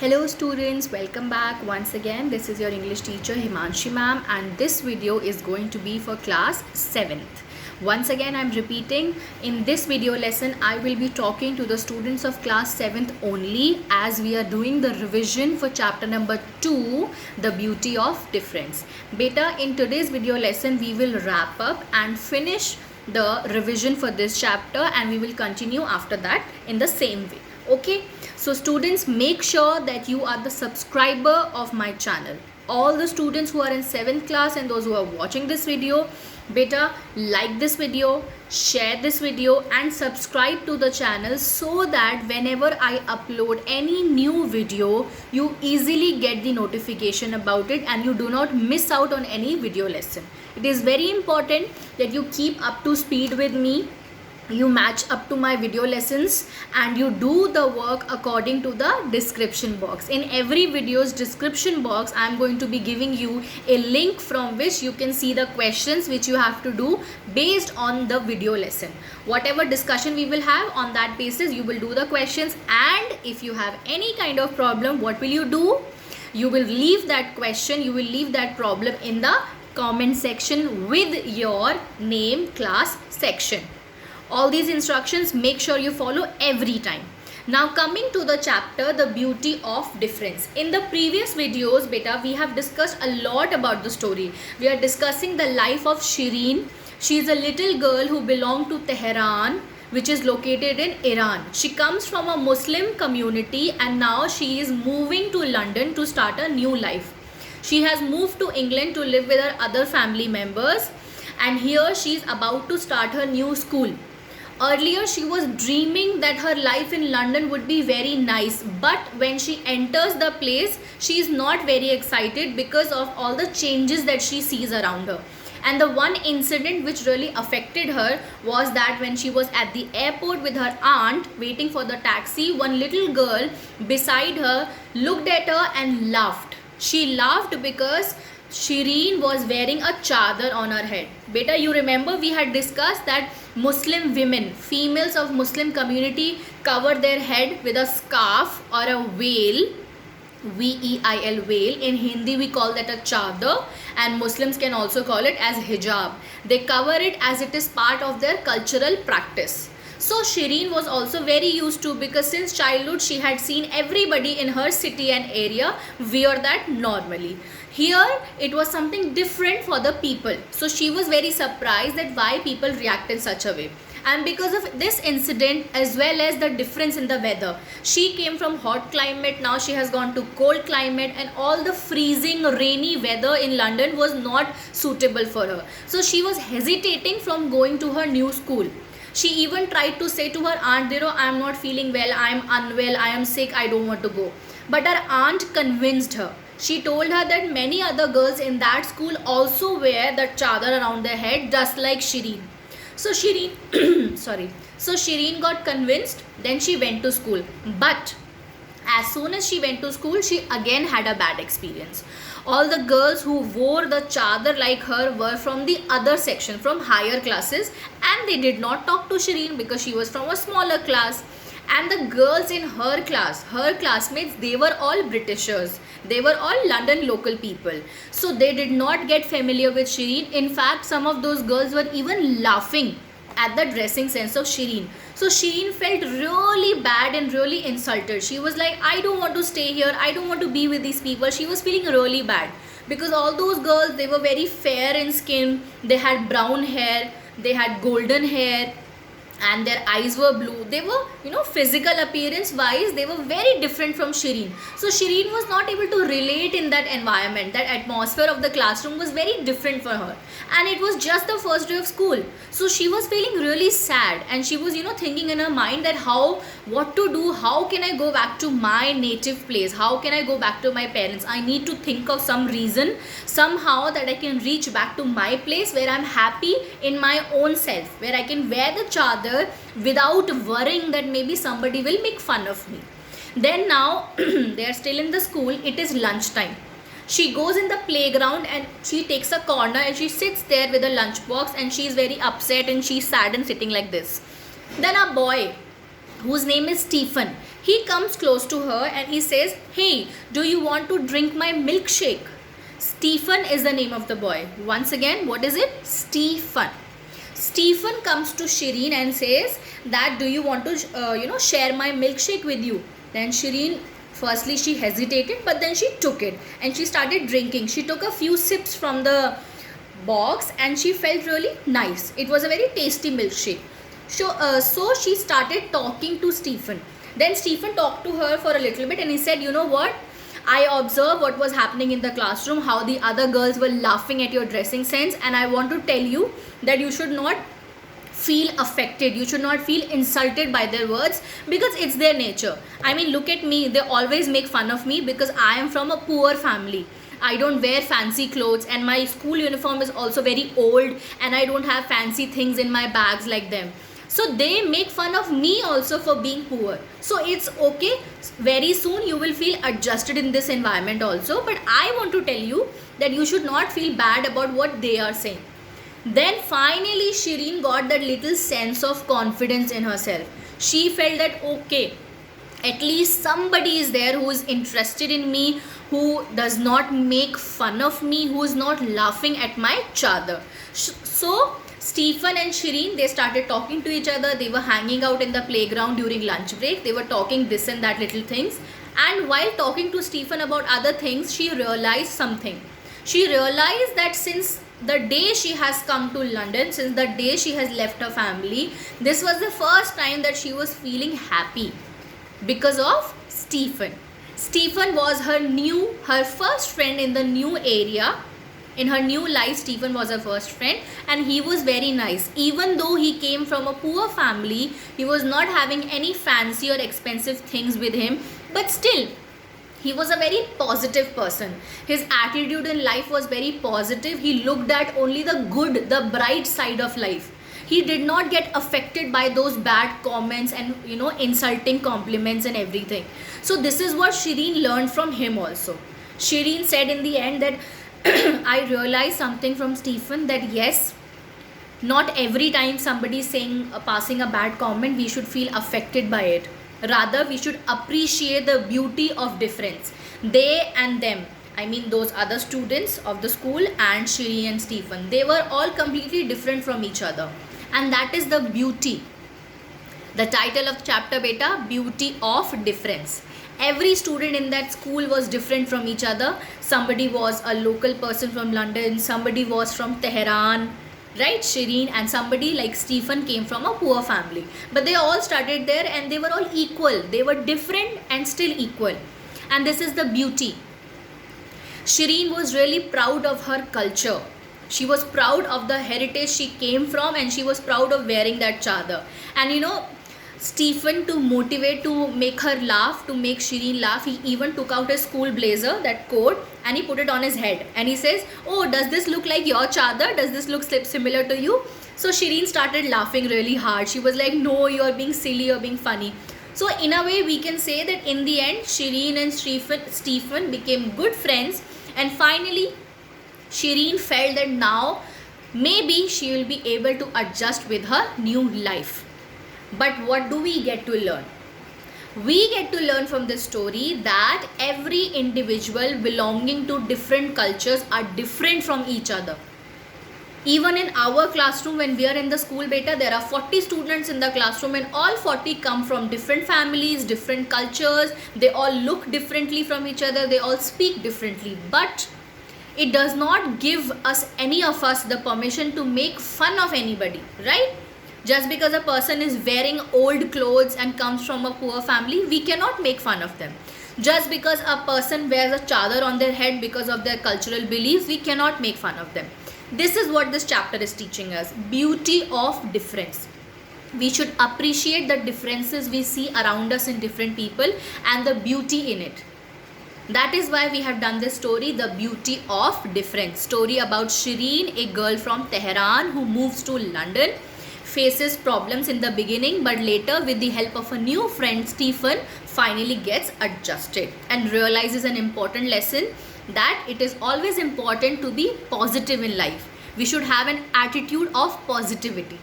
Hello students, welcome back once again. This is your English teacher Himanshi ma'am, and this video is going to be for class 7th. Once again I'm repeating, in this video lesson I will be talking to the students of class 7th only, as we are doing the revision for chapter number 2, the beauty of difference. Beta, in today's video lesson we will wrap up and finish the revision for this chapter, and we will continue after that in the same way. Okay, so students, make sure that you are the subscriber of my channel. All the students who are in 7th class and those who are watching this video, beta, like this video, share this video and subscribe to the channel, so that whenever I upload any new video, you easily get the notification about it and you do not miss out on any video lesson. It is very important that you keep up to speed with me, you match up to my video lessons, and you do the work according to the description box. In every video's description box I am going to be giving you a link from which you can see the questions which you have to do based on the video lesson. Whatever discussion we will have, on that basis you will do the questions, and if you have any kind of problem, what will you do? You will leave that question, you will leave that problem in the comment section with your name, class, section. All these instructions make sure you follow every time. Now coming to the chapter, the beauty of difference. In the previous videos, beta, we have discussed a lot about the story. We are discussing the life of Shireen. She is a little girl who belonged to Tehran, which is located in Iran. She comes from a Muslim community and now she is moving to London to start a new life. She has moved to England to live with her other family members, and here she is about to start her new school. Earlier she was dreaming that her life in London would be very nice, but when she enters the place, she is not very excited because of all the changes that she sees around her. And the one incident which really affected her was that when she was at the airport with her aunt waiting for the taxi, one little girl beside her looked at her and laughed. She laughed because Shireen was wearing a chadar on her head. Beta, you remember we had discussed that Muslim women, females of Muslim community, cover their head with a scarf or a veil, veil, veil. In Hindi we call that a chadar, and Muslims can also call it as hijab. They cover it as it is part of their cultural practice. So Shireen was also very used to, because since childhood she had seen everybody in her city and area wear that normally. Here it was something different for the people. So she was very surprised that why people react in such a way. And because of this incident, as well as the difference in the weather, she came from hot climate, now she has gone to cold climate, and all the freezing rainy weather in London was not suitable for her. So she was hesitating from going to her new school. She even tried to say to her aunt, I am not feeling well, I am unwell, I am sick, I don't want to go. But her aunt convinced her. She told her that many other girls in that school also wear the chadar around their head just like Shireen. So Shireen, So Shireen got convinced, then she went to school. But as soon as she went to school, she again had a bad experience. All the girls who wore the chadar like her were from the other section, from higher classes, and they did not talk to Shireen because she was from a smaller class. And the girls in her class, her classmates, they were all Britishers. They were all London local people. So they did not get familiar with Shireen. In fact, some of those girls were even laughing at the dressing sense of Shireen. So Shireen felt really bad and really insulted. She was like, I don't want to stay here, I don't want to be with these people. She was feeling really bad because all those girls, they were very fair in skin, they had brown hair, they had golden hair, and their eyes were blue. They were, physical appearance wise, they were very different from Shireen. So Shireen was not able to relate in that environment. That atmosphere of the classroom was very different for her. And it was just the first day of school. So she was feeling really sad, and she was, thinking in her mind that what to do, how can I go back to my native place? How can I go back to my parents? I need to think of some reason, somehow, that I can reach back to my place where I'm happy in my own self, where I can wear the chadar without worrying that maybe somebody will make fun of me. Then now they are still in the school, it is lunchtime. She goes in the playground and she takes a corner and she sits there with a lunchbox, and she is very upset and she's sad and sitting like this. Then a boy whose name is Stephen He comes close to her and he says, "Hey, do you want to drink my milkshake?" Stephen is the name of the boy. Once again, what is it? Stephen. Stephen comes to Shireen and says that, "Do you want to share my milkshake with you?" Then Shireen, firstly she hesitated, but then she took it and she started drinking. She took a few sips from the box and she felt really nice. It was a very tasty milkshake. So she started talking to Stephen. Then Stephen talked to her for a little bit and he said, "You know what? I observed what was happening in the classroom, how the other girls were laughing at your dressing sense, and I want to tell you that you should not feel affected, you should not feel insulted by their words, because it's their nature. I mean, look at me, they always make fun of me because I am from a poor family. I don't wear fancy clothes and my school uniform is also very old and I don't have fancy things in my bags like them. So they make fun of me also for being poor. So it's okay. Very soon you will feel adjusted in this environment also. But I want to tell you that you should not feel bad about what they are saying." Then finally Shireen got that little sense of confidence in herself. She felt that, okay, at least somebody is there who is interested in me, who does not make fun of me, who is not laughing at my chadar. So Stephen and Shireen, they started talking to each other. They were hanging out in the playground during lunch break. They were talking this and that little things. And while talking to Stephen about other things, she realized something. She realized that since the day she has come to London, since the day she has left her family, this was the first time that she was feeling happy because of Stephen. Stephen was her first friend in the new area. In her new life, Stephen was her first friend and he was very nice. Even though he came from a poor family, he was not having any fancy or expensive things with him, but still, he was a very positive person. His attitude in life was very positive. He looked at only the good, the bright side of life. He did not get affected by those bad comments and insulting compliments and everything. So this is what Shireen learned from him also. Shireen said in the end that I realized something from Stephen, that yes, not every time somebody is passing a bad comment, we should feel affected by it. Rather, we should appreciate the beauty of difference. They and them, I mean those other students of the school and Shireen and Stephen, they were all completely different from each other. And that is the beauty. The title of chapter, beta, Beauty of Difference. Every student in that school was different from each other. Somebody was a local person from London, somebody was from Tehran, right, Shireen, and somebody like Stephen came from a poor family. But they all started there and they were all equal. They were different and still equal. And this is the beauty. Shireen was really proud of her culture. She was proud of the heritage she came from and she was proud of wearing that chadar. And Stephen, to motivate, to make her laugh, to make Shireen laugh, he even took out his school blazer, that coat, and he put it on his head. And he says, "Oh, does this look like your chadar? Does this look similar to you?" So Shireen started laughing really hard. She was like, "No, you're being silly, you're being funny." So in a way, we can say that in the end, Shireen and Stephen became good friends. And finally, Shireen felt that now maybe she will be able to adjust with her new life. But what do we get to learn? We get to learn from this story that every individual belonging to different cultures are different from each other. Even in our classroom, when we are in the school, beta, there are 40 students in the classroom and all 40 come from different families, different cultures. They all look differently from each other. They all speak differently. But it does not give us, any of us, the permission to make fun of anybody, right? Just because a person is wearing old clothes and comes from a poor family, we cannot make fun of them. Just because a person wears a chadar on their head because of their cultural beliefs, we cannot make fun of them. This is what this chapter is teaching us. Beauty of difference. We should appreciate the differences we see around us in different people and the beauty in it. That is why we have done this story, The Beauty of Difference. Story about Shireen, a girl from Tehran who moves to London, faces problems in the beginning, but later with the help of a new friend, Stephen, finally gets adjusted and realizes an important lesson, that it is always important to be positive in life. We should have an attitude of positivity.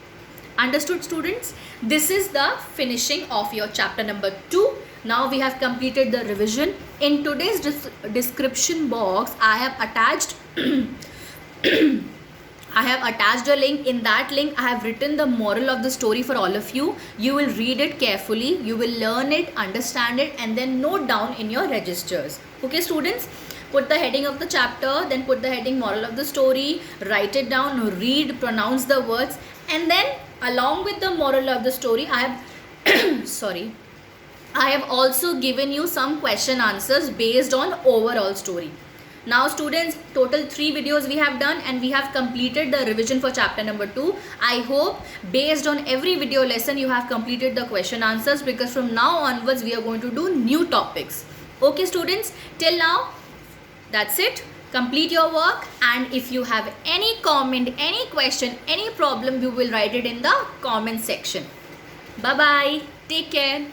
Understood, students? This is the finishing of your chapter number 2. Now we have completed the revision. In today's description box, I have attached I have attached a link. In that link, I have written the moral of the story for all of you. You will read it carefully, you will learn it, understand it, and then note down in your registers. Okay, students? Put the heading of the chapter, then put the heading moral of the story, write it down, read, pronounce the words, and then along with the moral of the story, I have sorry, I have also given you some question answers based on overall story. Now students, total 3 videos we have done and we have completed the revision for chapter number 2. I hope based on every video lesson you have completed the question answers, because from now onwards we are going to do new topics. Okay students, till now that's it. Complete your work, and if you have any comment, any question, any problem, you will write it in the comment section. Bye bye. Take care.